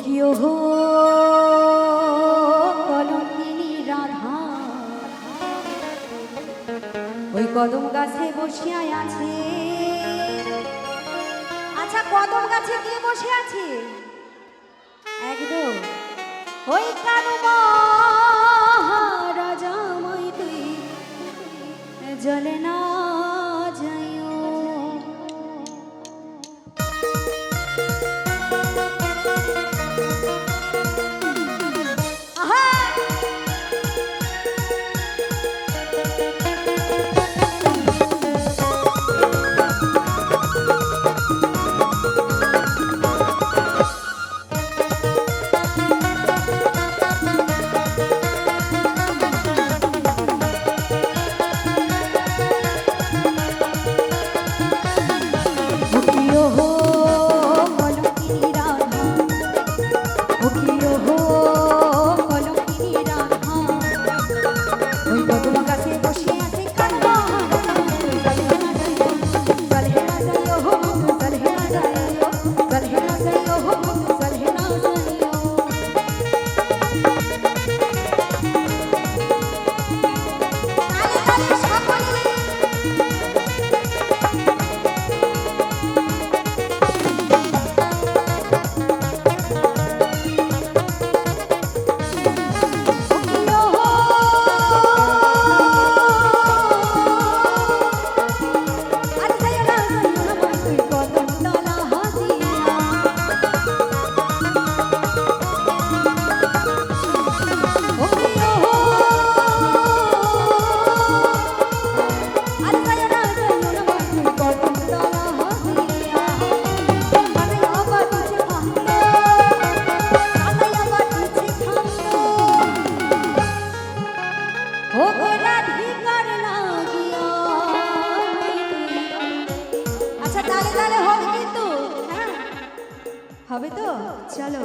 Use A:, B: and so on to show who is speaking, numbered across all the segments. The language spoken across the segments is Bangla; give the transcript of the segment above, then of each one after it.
A: কিও হো কলঙ্কিনী রাধা, ওই কদম গাছে বসিয়া আছে। আচ্ছা, কদম গাছে কে বসে আছে? একদম ওই কানু মহারাজা, মই তুই জলে না যাইও। হবে তো? চলো।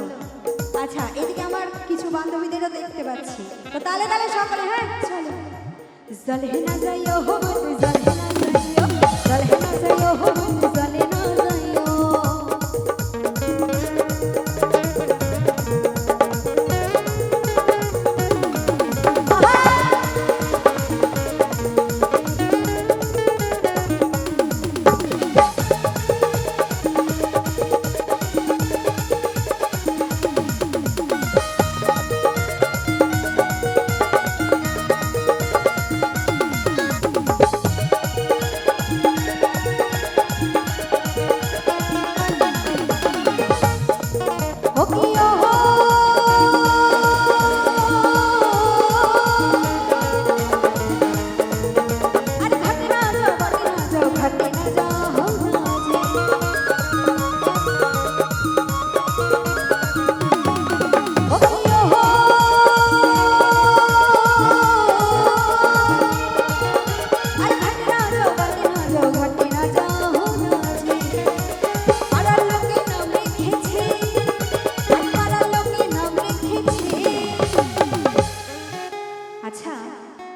A: আচ্ছা, এদিকে আমার কিছু বান্ধবীদেরও দেখতে পাচ্ছি, তো তালে তালে সকলে। হ্যাঁ চলো। জলে না যাইও হো তুই, জলে না যাইও, জলে না যাইও হো তুই, জলে না যাইও।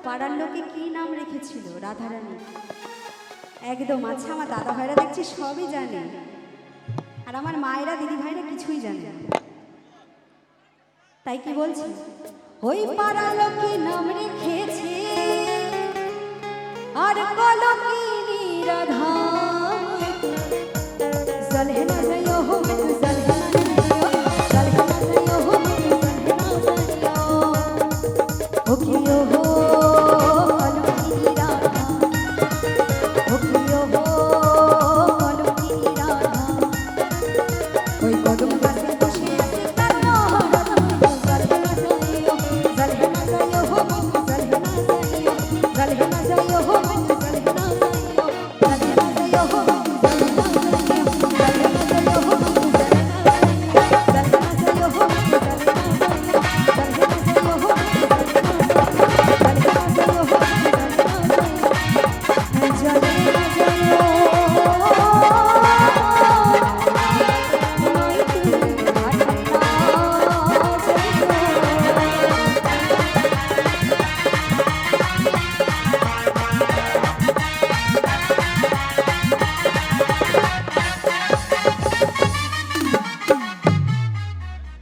A: পাড়ার লোকে কি নাম রেখেছিল? রাধারানী। একদম। আচ্ছা, আমার দাদা ভাইরা দেখছি সবই জানে, আর আমার মায়েরা দিদি ভাইরা কিছুই জানে না। তাই কি বলছি, ওই পাড়ার লোকে নাম রেখেছে আর কলঙ্কিনী রাধা।